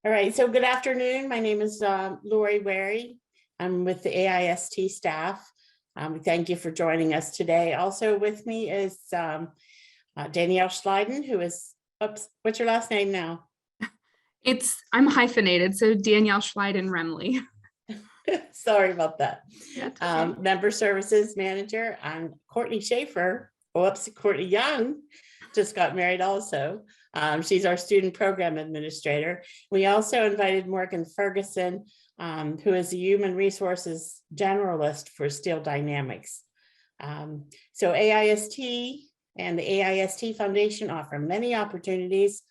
All right, so good afternoon. My name is Lori Wary. I'm with the AIST staff. Thank you for joining us today. Also with me is Danielle Schleiden, who is, oops, what's your last name now? I'm hyphenated, so Danielle Schleiden Remley. Sorry about that. Okay. Member Services Manager. I'm Courtney Schaefer. Whoops, Courtney Young just got married also. She's our Student Program Administrator. We also invited Morgan Ferguson, who is a Human Resources Generalist for Steel Dynamics. So AIST and the AIST Foundation offer many opportunities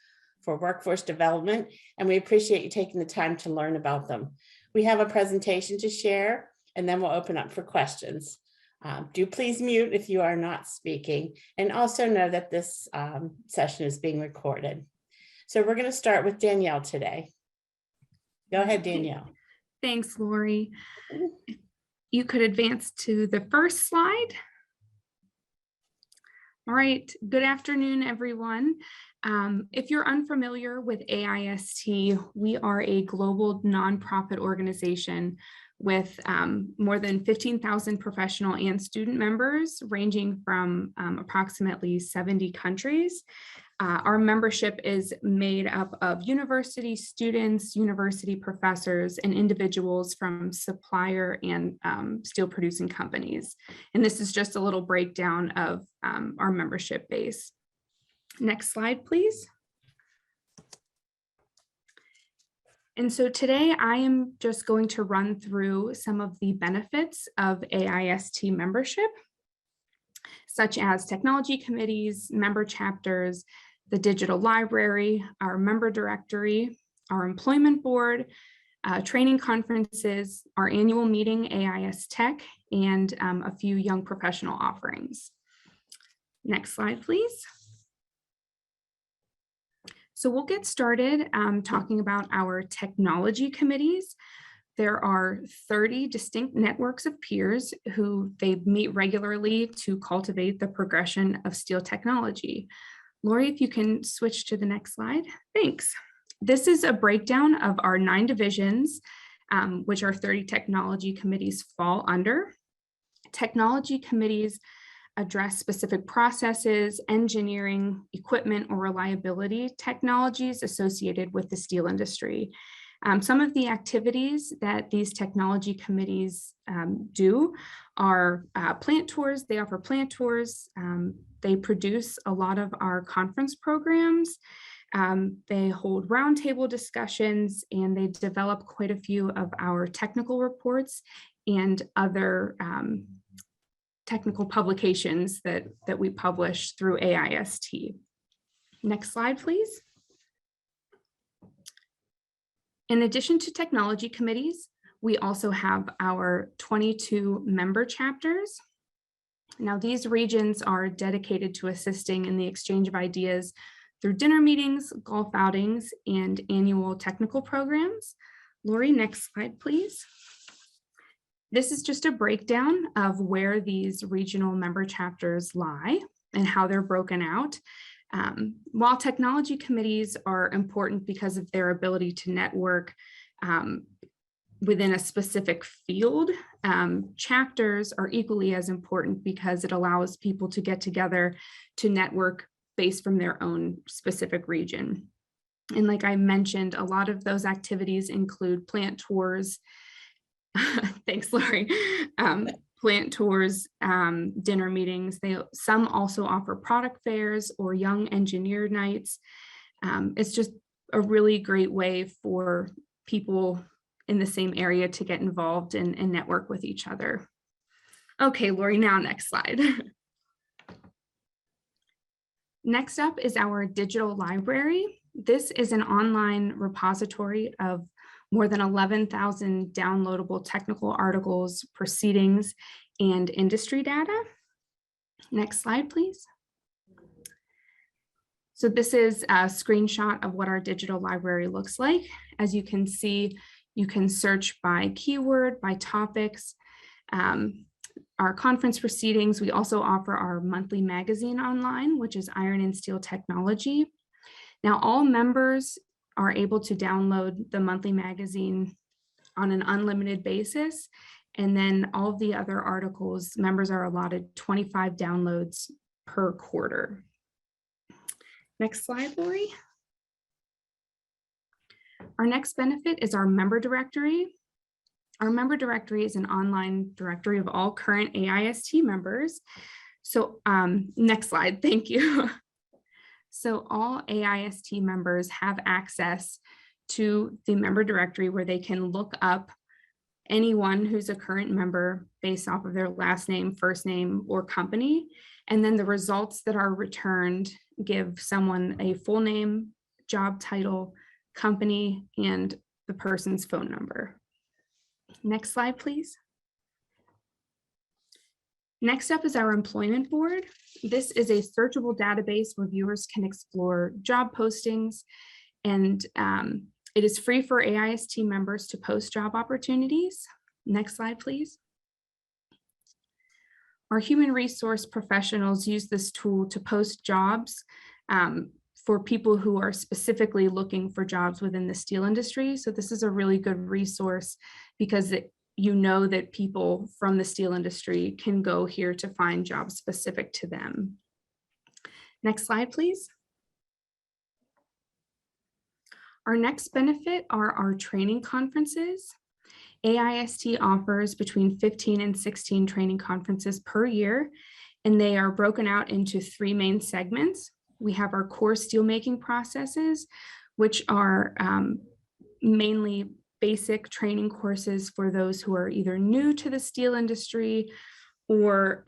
for workforce development, and we appreciate you taking the time to learn about them. We have a presentation to share, and then we'll open up for questions. Do please mute if you are not speaking, and also know that this session is being recorded. So we're going to start with Danielle today. Go ahead, Danielle. Thanks, Lori. You could advance to the first slide. All right, good afternoon, everyone. If you're unfamiliar with AIST, we are a global nonprofit organization with more than 15,000 professional and student members ranging from approximately 70 countries. Our membership is made up of university students, university professors, and individuals from supplier and steel producing companies. And this is just a little breakdown of our membership base. Next slide, please. And so today I am just going to run through some of the benefits of AIST membership, such as technology committees, member chapters, the digital library, our member directory, our employment board, training conferences, our annual meeting, AIST Tech, and a few young professional offerings. Next slide, please. So we'll get started talking about our technology committees. There are 30 distinct networks of peers who they meet regularly to cultivate the progression of steel technology. Lori, if you can switch to the next slide. Thanks. This is a breakdown of our 9 divisions, which our 30 technology committees fall under. Technology committees address specific processes, engineering, equipment, or reliability technologies associated with the steel industry. Some of the activities that these technology committees do are plant tours. They offer plant tours. They produce a lot of our conference programs. They hold roundtable discussions, and they develop quite a few of our technical reports and other technical publications that we publish through AIST. Next slide, please. In addition to technology committees, we also have our 22 member chapters. Now, these regions are dedicated to assisting in the exchange of ideas through dinner meetings, golf outings, and annual technical programs. Lori, next slide, please. This is just a breakdown of where these regional member chapters lie and how they're broken out. While technology committees are important because of their ability to network within a specific field, chapters are equally as important because it allows people to get together to network based from their own specific region. And like I mentioned, a lot of those activities include plant tours. Thanks, Lori. Plant tours, dinner meetings. Some also offer product fairs or young engineer nights. It's just a really great way for people in the same area to get involved and network with each other. Okay, Lori, now next slide. Next up is our digital library. This is an online repository of more than 11,000 downloadable technical articles, proceedings, and industry data. Next slide, please. So this is a screenshot of what our digital library looks like. As you can see, you can search by keyword, by topics. Our conference proceedings, we also offer our monthly magazine online, which is Iron and Steel Technology. Now, all members are able to download the monthly magazine on an unlimited basis. And then all of the other articles, members are allotted 25 downloads per quarter. Next slide, Lori. Our next benefit is our member directory. Our member directory is an online directory of all current AIST members. So next slide, thank you. So all AIST members have access to the member directory where they can look up anyone who's a current member based off of their last name, first name, or company. And then the results that are returned give someone a full name, job title, company, and the person's phone number. Next slide, please. Next up is our employment board. This is a searchable database where viewers can explore job postings, and it is free for AIST members to post job opportunities. Next slide, please. Our human resource professionals use this tool to post jobs for people who are specifically looking for jobs within the steel industry. So this is a really good resource because you know that people from the steel industry can go here to find jobs specific to them. Next slide, please. Our next benefit are our training conferences. AIST offers between 15 and 16 training conferences per year, and they are broken out into 3 main segments. We have our core steelmaking processes, which are mainly basic training courses for those who are either new to the steel industry or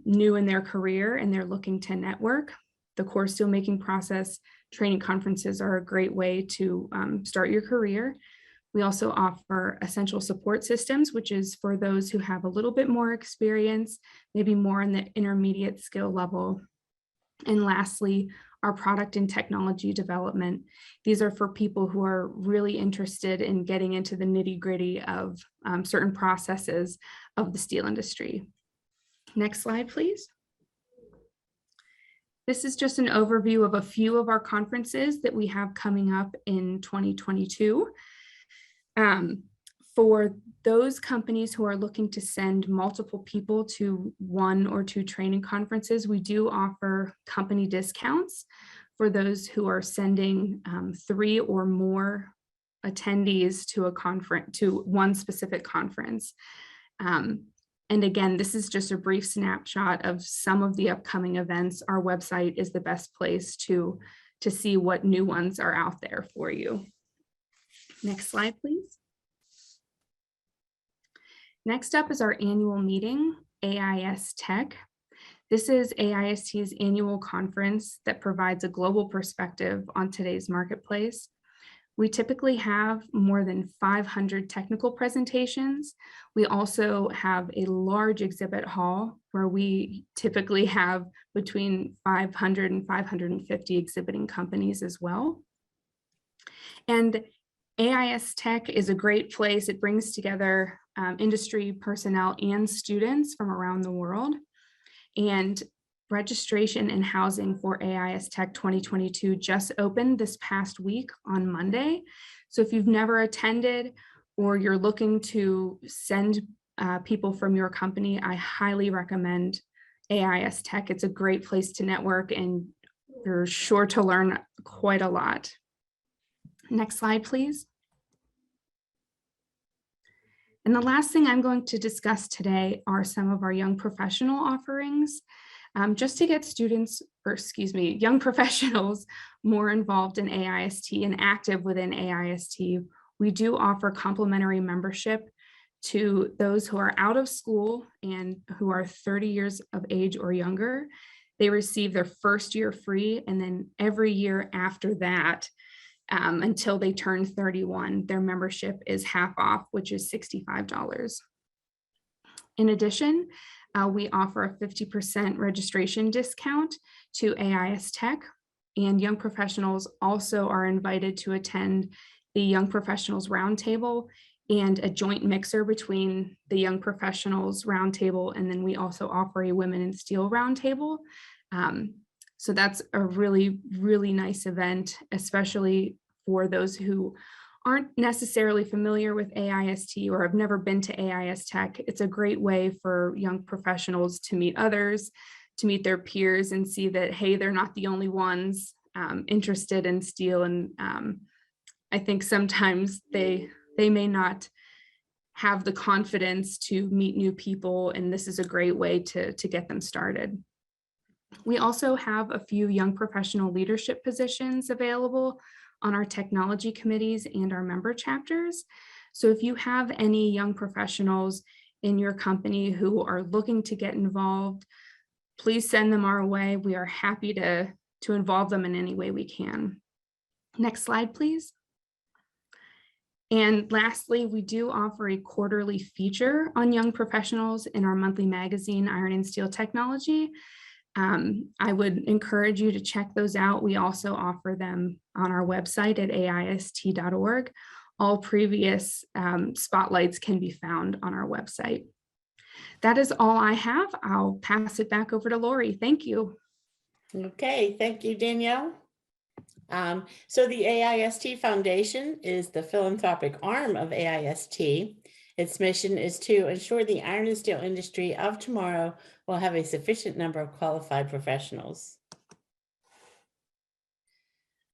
new in their career and they're looking to network. The core steelmaking process training conferences are a great way to start your career. We also offer essential support systems, which is for those who have a little bit more experience, maybe more in the intermediate skill level. And lastly, our product and technology development. These are for people who are really interested in getting into the nitty-gritty of certain processes of the steel industry. Next slide, please. This is just an overview of a few of our conferences that we have coming up in 2022. For those companies who are looking to send multiple people to 1 or 2 training conferences, we do offer company discounts for those who are sending 3 or more attendees to a conference, to one specific conference. And again, this is just a brief snapshot of some of the upcoming events. Our website is the best place to see what new ones are out there for you. Next slide, please. Next up is our annual meeting, AIST Tech. This is AIST's annual conference that provides a global perspective on today's marketplace. We typically have more than 500 technical presentations. We also have a large exhibit hall where we typically have between 500 and 550 exhibiting companies as well. And AIST Tech is a great place. It brings together industry personnel and students from around the world. And registration and housing for AIST Tech 2022 just opened this past week on Monday. So if you've never attended or you're looking to send people from your company, I highly recommend AIST Tech. It's a great place to network and you're sure to learn quite a lot. Next slide, please. And the last thing I'm going to discuss today are some of our young professional offerings. Just to get students, or excuse me, young professionals more involved in AIST and active within AIST, we do offer complimentary membership to those who are out of school and who are 30 years of age or younger. They receive their first year free, and then every year after that, until they turn 31, their membership is half off, which is $65. In addition, we offer a 50% registration discount to AIST Tech, and young professionals also are invited to attend the Young Professionals Roundtable and a joint mixer between the Young Professionals Roundtable, and then we also offer a Women in Steel Roundtable. So that's a really, really nice event, especially for those who aren't necessarily familiar with AIST or have never been to AIST Tech. It's a great way for young professionals to meet others, to meet their peers and see that, hey, they're not the only ones interested in steel. And I think sometimes they may not have the confidence to meet new people, and this is a great way to get them started. We also have a few young professional leadership positions available on our technology committees and our member chapters. So if you have any young professionals in your company who are looking to get involved, please send them our way. We are happy to involve them in any way we can. Next slide, please. And lastly, we do offer a quarterly feature on young professionals in our monthly magazine, Iron and Steel Technology. I would encourage you to check those out. We also offer them on our website at aist.org. All previous spotlights can be found on our website. That is all I have. I'll pass it back over to Lori. Thank you. Okay, thank you, Danielle. So the AIST Foundation is the philanthropic arm of AIST. Its mission is to ensure the iron and steel industry of tomorrow will have a sufficient number of qualified professionals.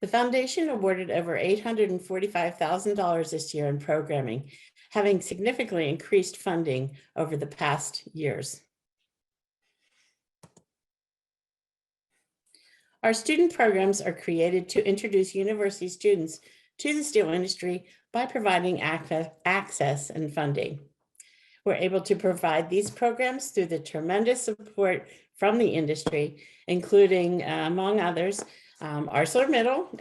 The foundation awarded over $845,000 this year in programming, having significantly increased funding over the past years. Our student programs are created to introduce university students to the steel industry by providing access and funding. We're able to provide these programs through the tremendous support from the industry, including, among others, ArcelorMittal,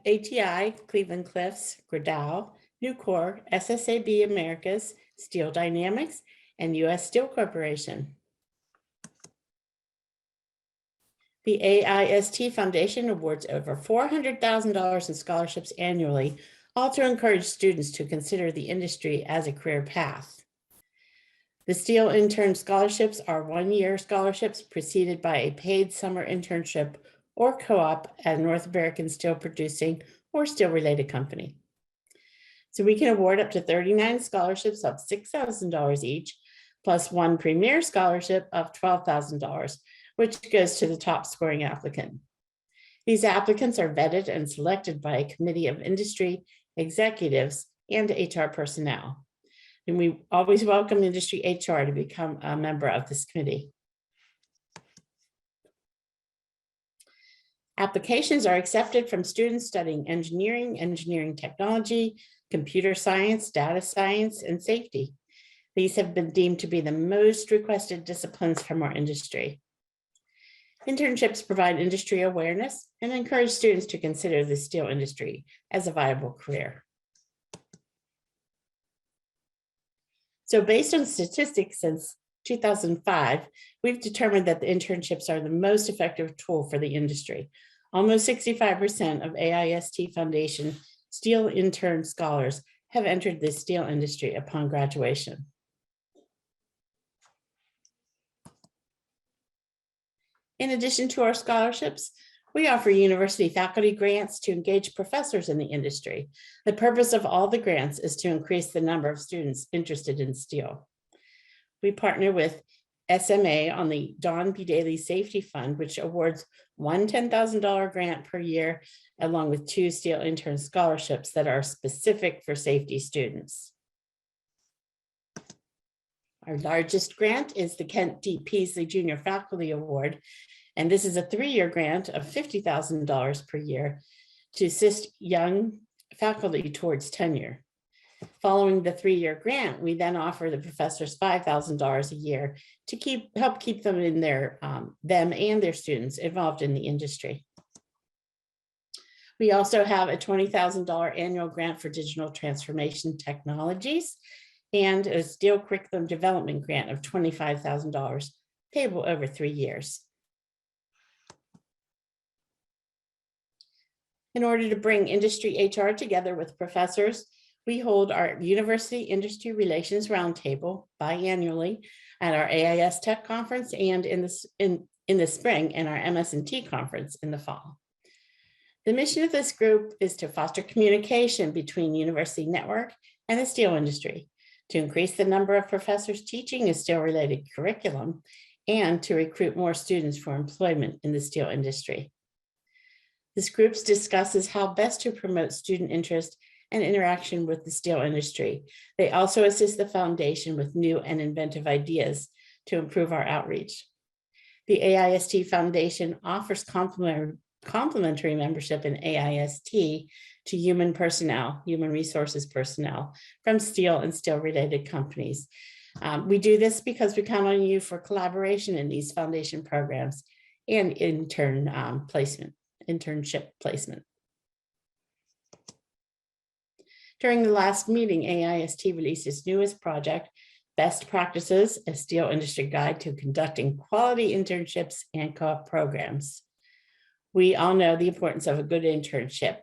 ATI, Cleveland Cliffs, Gerdau, Nucor, SSAB Americas, Steel Dynamics, and U.S. Steel Corporation. The AIST Foundation awards over $400,000 in scholarships annually, all to encourage students to consider the industry as a career path. The Steel Intern scholarships are one-year scholarships preceded by a paid summer internship or co-op at a North American steel producing or steel-related company. So we can award up to 39 scholarships of $6,000 each, plus one premier scholarship of $12,000, which goes to the top scoring applicant. These applicants are vetted and selected by a committee of industry executives and HR personnel. And we always welcome industry HR to become a member of this committee. Applications are accepted from students studying engineering, engineering technology, computer science, data science, and safety. These have been deemed to be the most requested disciplines from our industry. Internships provide industry awareness and encourage students to consider the steel industry as a viable career. So based on statistics since 2005, we've determined that the internships are the most effective tool for the industry. Almost 65% of AIST Foundation steel intern scholars have entered the steel industry upon graduation. In addition to our scholarships, we offer university faculty grants to engage professors in the industry. The purpose of all the grants is to increase the number of students interested in steel. We partner with SMA on the Don B. Daly Safety Fund, which awards one $10,000 grant per year, along with 2 steel intern scholarships that are specific for safety students. Our largest grant is the Kent D. Peasley Junior Faculty Award, and this is a 3-year grant of $50,000 per year to assist young faculty towards tenure. Following the 3-year grant, we then offer the professors $5,000 a year to help keep them in them and their students involved in the industry. We also have a $20,000 annual grant for digital transformation technologies and a steel curriculum development grant of $25,000 payable over 3 years. In order to bring industry HR together with professors, we hold our University Industry Relations Roundtable biannually at our AIST Tech conference and in the spring and our MS&T conference in the fall. The mission of this group is to foster communication between university network and the steel industry, to increase the number of professors teaching a steel-related curriculum, and to recruit more students for employment in the steel industry. This group discusses how best to promote student interest and interaction with the steel industry. They also assist the foundation with new and inventive ideas to improve our outreach. The AIST Foundation offers complimentary membership in AIST to human resources personnel from steel and steel-related companies. We do this because we count on you for collaboration in these foundation programs and internship placement. During the last meeting, AIST released its newest project, Best Practices, a Steel Industry Guide to Conducting Quality Internships and Co-op Programs. We all know the importance of a good internship,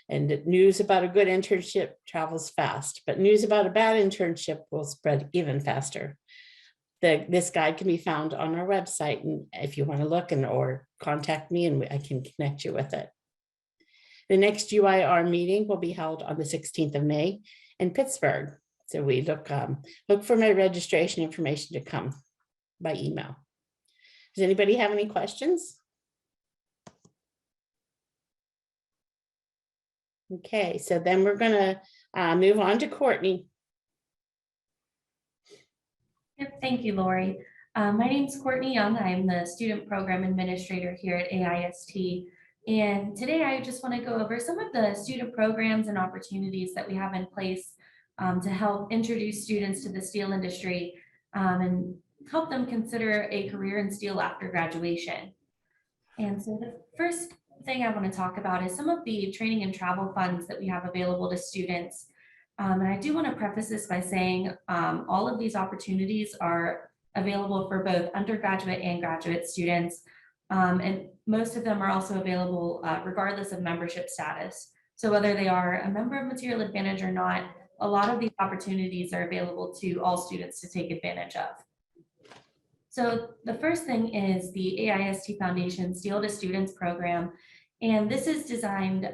and news about a good internship travels fast, but news about a bad internship will spread even faster. This guide can be found on our website, and if you want to look or contact me, and I can connect you with it. The next UIR meeting will be held on the 16th of May in Pittsburgh. So we look for my registration information to come by email. Does anybody have any questions? Okay, so then we're gonna move on to Courtney. Yep, thank you, Lori. My name is Courtney Young. I'm the Student Program Administrator here at AIST. And today I just want to go over some of the student programs and opportunities that we have in place to help introduce students to the steel industry and help them consider a career in steel after graduation. And so the first thing I want to talk about is some of the training and travel funds that we have available to students. And I do want to preface this by saying all of these opportunities are available for both undergraduate and graduate students. And most of them are also available regardless of membership status. So whether they are a member of Material Advantage or not, a lot of these opportunities are available to all students to take advantage of. So the first thing is the AIST Foundation Steel to Students program. And this is designed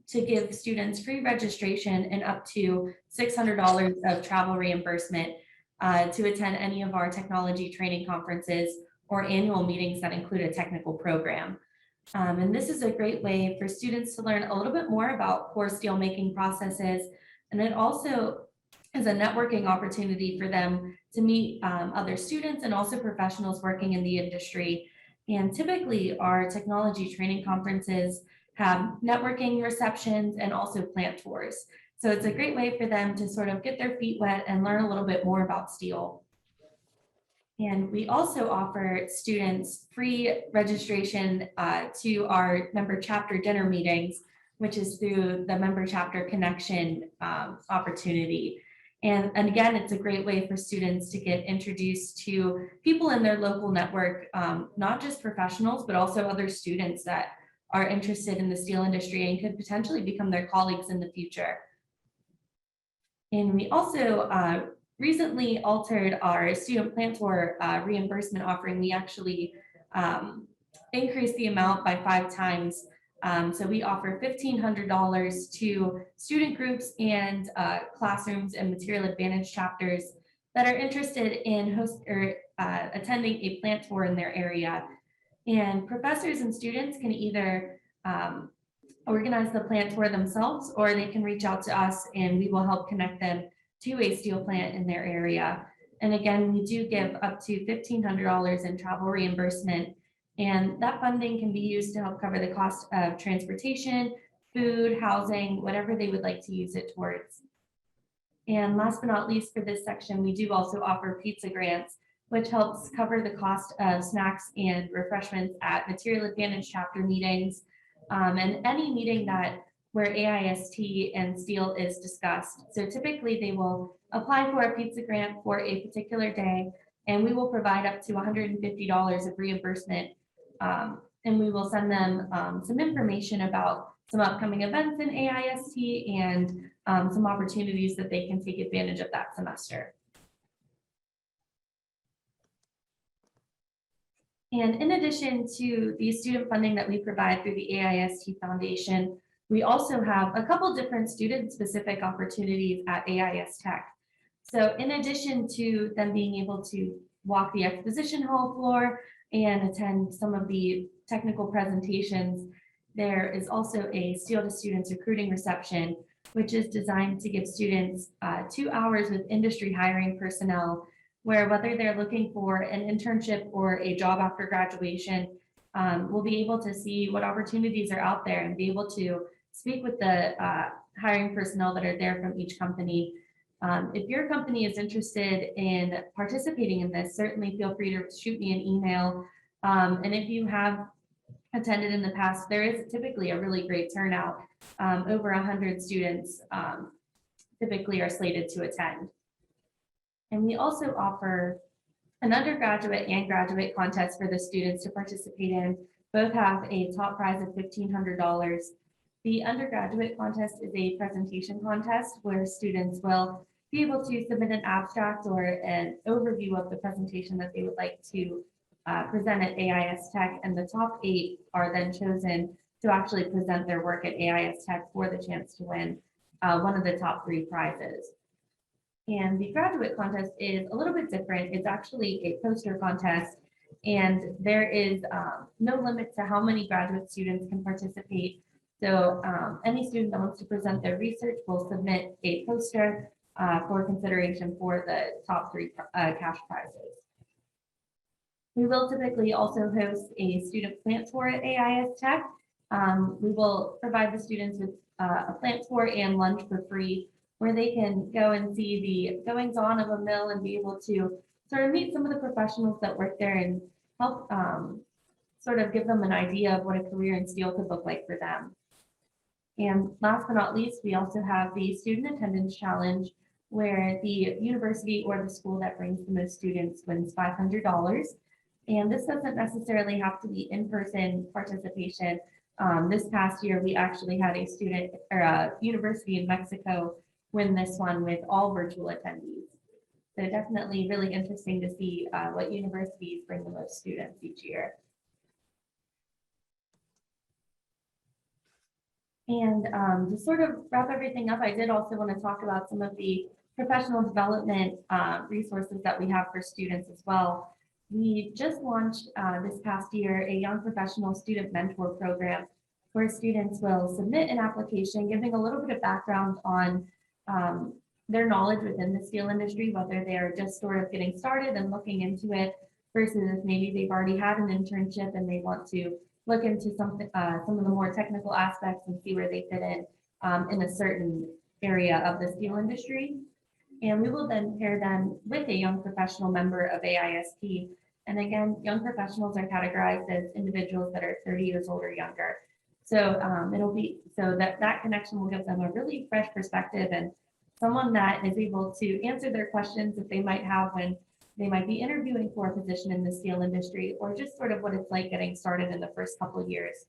to give students free registration and up to $600 of travel reimbursement to attend any of our technology training conferences or annual meetings that include a technical program. And this is a great way for students to learn a little bit more about core steelmaking processes. And it also is a networking opportunity for them to meet other students and also professionals working in the industry. And typically our technology training conferences have networking receptions and also plant tours. So it's a great way for them to sort of get their feet wet and learn a little bit more about steel. And we also offer students free registration to our member chapter dinner meetings, which is through the member chapter connection opportunity. And again, it's a great way for students to get introduced to people in their local network, not just professionals, but also other students that are interested in the steel industry and could potentially become their colleagues in the future. And we also recently altered our student plant tour reimbursement offering. We actually increased the amount by 5 times. So we offer $1,500 to student groups and classrooms and Material Advantage chapters that are interested in attending a plant tour in their area. And professors and students can either organize the plant tour themselves, or they can reach out to us and we will help connect them to a steel plant in their area. And again, we do give up to $1,500 in travel reimbursement, and that funding can be used to help cover the cost of transportation, food, housing, whatever they would like to use it towards. And last but not least, for this section, we do also offer pizza grants, which helps cover the cost of snacks and refreshments at Material Advantage chapter meetings and any meeting where AIST and steel is discussed. So typically they will apply for a pizza grant for a particular day, and we will provide up to $150 of reimbursement. And we will send them some information about some upcoming events in AIST and some opportunities that they can take advantage of that semester. And in addition to the student funding that we provide through the AIST Foundation, we also have a couple different student-specific opportunities at AIST Tech. So in addition to them being able to walk the exposition hall floor and attend some of the technical presentations, there is also a Steel to Students recruiting reception, which is designed to give students 2 hours with industry hiring personnel, where whether they're looking for an internship or a job after graduation, we'll be able to see what opportunities are out there and be able to speak with the hiring personnel that are there from each company. If your company is interested in participating in this, certainly feel free to shoot me an email. And if you have attended in the past, there is typically a really great turnout. Over 100 students typically are slated to attend. And we also offer an undergraduate and graduate contest for the students to participate in. Both have a top prize of $1,500. The undergraduate contest is a presentation contest where students will be able to submit an abstract or an overview of the presentation that they would like to present at AIST Tech, and the top 8 are then chosen to actually present their work at AIST Tech for the chance to win one of the top 3 prizes. And the graduate contest is a little bit different. It's actually a poster contest, and there is no limit to how many graduate students can participate. So any student that wants to present their research will submit a poster for consideration for the top 3 cash prizes. We will typically also host a student plant tour at AIST Tech. We will provide the students with a plant tour and lunch for free, where they can go and see the goings on of a mill and be able to sort of meet some of the professionals that work there and help sort of give them an idea of what a career in steel could look like for them. And last but not least, we also have the student attendance challenge, where the university or the school that brings the most students wins $500. And this doesn't necessarily have to be in-person participation. This past year, we actually had a student or a university in Mexico win this one with all virtual attendees. So definitely really interesting to see what universities bring the most students each year. And to sort of wrap everything up, I did also want to talk about some of the professional development resources that we have for students as well. We just launched this past year a young professional student mentor program, where students will submit an application giving a little bit of background on their knowledge within the steel industry, whether they are just sort of getting started and looking into it, versus maybe they've already had an internship and they want to look into something, some of the more technical aspects and see where they fit in a certain area of the steel industry. And we will then pair them with a young professional member of AIST. And again, young professionals are categorized as individuals that are 30 years old or younger. So it'll be so that connection will give them a really fresh perspective and someone that is able to answer their questions that they might have when they might be interviewing for a position in the steel industry, or just sort of what it's like getting started in the first couple of years.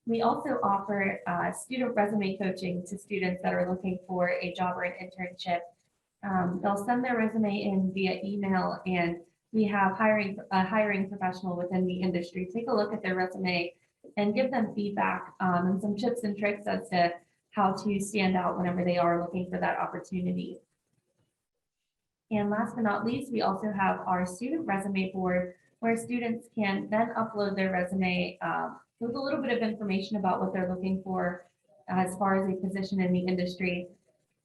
We also offer student resume coaching to students that are looking for a job or an internship. They'll send their resume in via email, and we have a hiring professional within the industry take a look at their resume and give them feedback and some tips and tricks as to how to stand out whenever they are looking for that opportunity. And last but not least, we also have our student resume board, where students can then upload their resume with a little bit of information about what they're looking for as far as a position in the industry.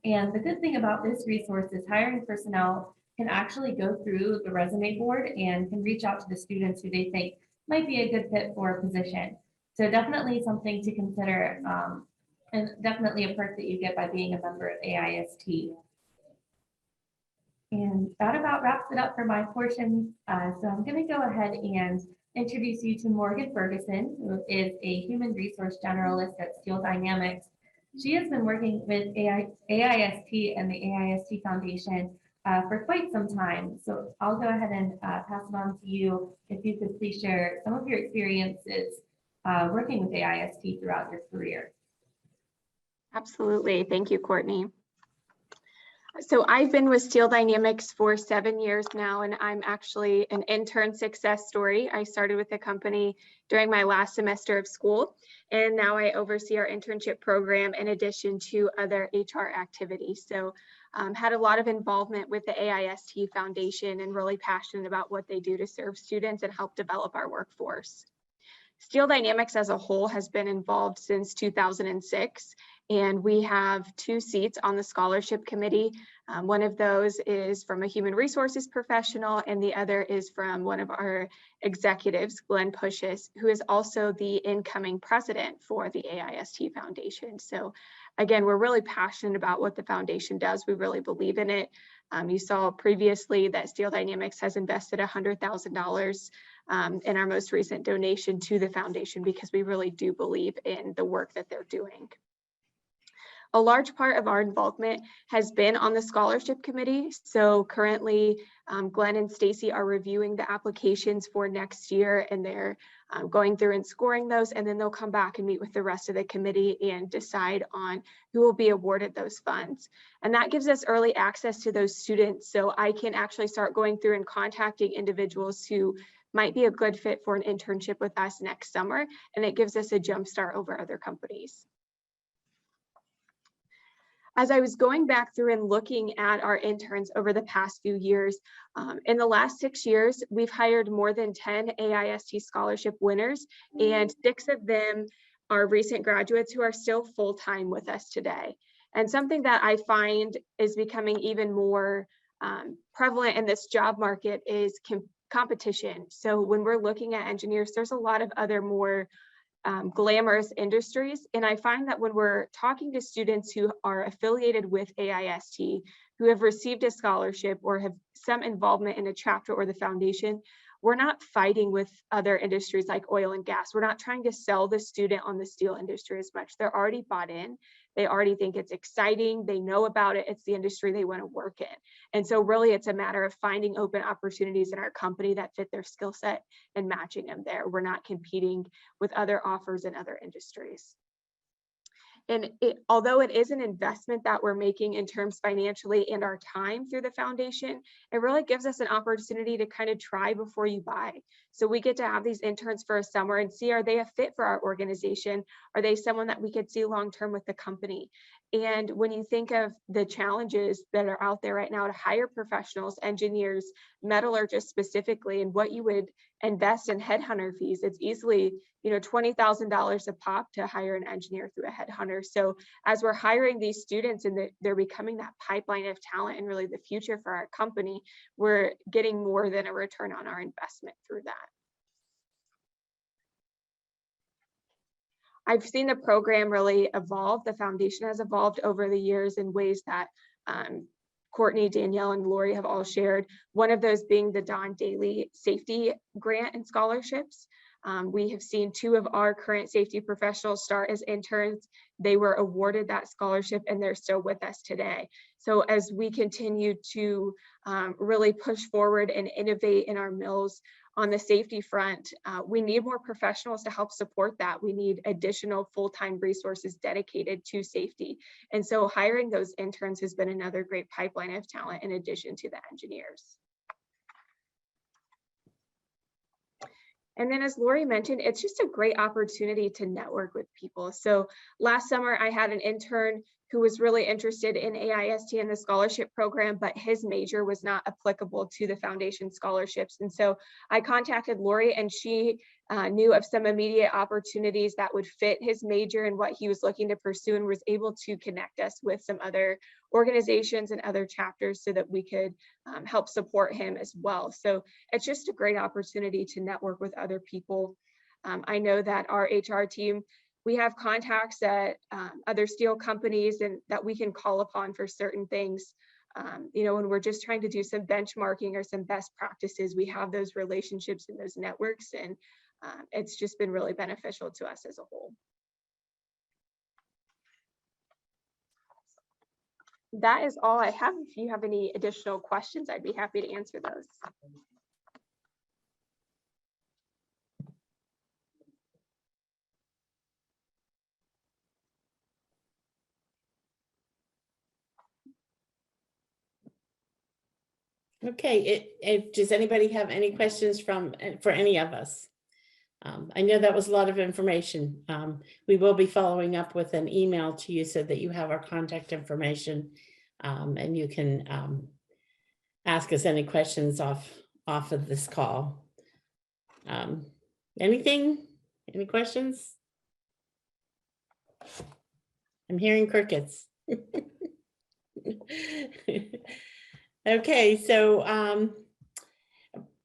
And the good thing about this resource is hiring personnel can actually go through the resume board and can reach out to the students who they think might be a good fit for a position. So definitely something to consider, and definitely a perk that you get by being a member of AIST. And that about wraps it up for my portion. So I'm going to go ahead and introduce you to Morgan Ferguson, who is a human resource generalist at Steel Dynamics. She has been working with AIST and the AIST Foundation for quite some time. So I'll go ahead and pass it on to you. If you could please share some of your experiences working with AIST throughout your career. Absolutely. Thank you, Courtney. So I've been with Steel Dynamics for 7 years now, and I'm actually an intern success story. I started with the company during my last semester of school, and now I oversee our internship program in addition to other HR activities. So had a lot of involvement with the AIST Foundation and really passionate about what they do to serve students and help develop our workforce. Steel Dynamics as a whole has been involved since 2006, and we have 2 seats on the scholarship committee. One of those is from a human resources professional, and the other is from one of our executives, Glenn Pushis, who is also the incoming president for the AIST Foundation. So again, we're really passionate about what the foundation does. We really believe in it. You saw previously that Steel Dynamics has invested $100,000 in our most recent donation to the foundation because we really do believe in the work that they're doing. A large part of our involvement has been on the scholarship committee. So currently, Glenn and Stacy are reviewing the applications for next year, and they're going through and scoring those, and then they'll come back and meet with the rest of the committee and decide on who will be awarded those funds. And that gives us early access to those students, so I can actually start going through and contacting individuals who might be a good fit for an internship with us next summer, and it gives us a jump start over other companies. As I was going back through and looking at our interns over the past few years, in the last 6 years, we've hired more than 10 AIST scholarship winners, and 6 of them are recent graduates who are still full-time with us today. And something that I find is becoming even more prevalent in this job market is competition. So when we're looking at engineers, there's a lot of other more glamorous industries. And I find that when we're talking to students who are affiliated with AIST, who have received a scholarship or have some involvement in a chapter or the foundation, we're not fighting with other industries like oil and gas. We're not trying to sell the student on the steel industry as much. They're already bought in. They already think it's exciting. They know about it. It's the industry they want to work in. And so really it's a matter of finding open opportunities in our company that fit their skill set and matching them there. We're not competing with other offers in other industries. And although it is an investment that we're making in terms financially and our time through the foundation, it really gives us an opportunity to kind of try before you buy. So we get to have these interns for a summer and see, are they a fit for our organization? Are they someone that we could see long-term with the company? And when you think of the challenges that are out there right now to hire professionals, engineers, metallurgists specifically, and what you would invest in headhunter fees, it's easily, $20,000 a pop to hire an engineer through a headhunter. So as we're hiring these students and they're becoming that pipeline of talent and really the future for our company, we're getting more than a return on our investment through that. I've seen the program really evolve. The foundation has evolved over the years in ways that Courtney, Danielle, and Lori have all shared. One of those being the Don Daly Safety Grant and Scholarships. We have seen 2 of our current safety professionals start as interns. They were awarded that scholarship and they're still with us today. So as we continue to really push forward and innovate in our mills on the safety front, we need more professionals to help support that. We need additional full-time resources dedicated to safety. And so hiring those interns has been another great pipeline of talent in addition to the engineers. And then as Lori mentioned, it's just a great opportunity to network with people. So last summer, I had an intern who was really interested in AIST and the scholarship program, but his major was not applicable to the foundation scholarships. And so I contacted Lori, and she knew of some immediate opportunities that would fit his major and what he was looking to pursue, and was able to connect us with some other organizations and other chapters so that we could help support him as well. So it's just a great opportunity to network with other people. I know that our HR team, we have contacts at other steel companies and that we can call upon for certain things. When we're just trying to do some benchmarking or some best practices, we have those relationships and those networks, and it's just been really beneficial to us as a whole. That is all I have. If you have any additional questions, I'd be happy to answer those. Okay, does anybody have any questions for any of us? I know that was a lot of information. We will be following up with an email to you so that you have our contact information, and you can ask us any questions off of this call. Anything? Any questions? I'm hearing crickets. Okay, so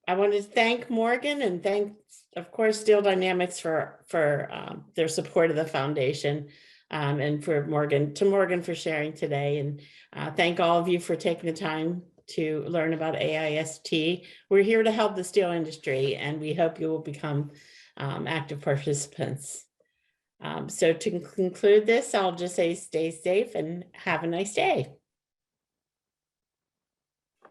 I want to thank Morgan and thank, of course, Steel Dynamics for their support of the foundation, and for Morgan for sharing today, and thank all of you for taking the time to learn about AIST. We're here to help the steel industry, and we hope you will become active participants. So to conclude this, I'll just say stay safe and have a nice day.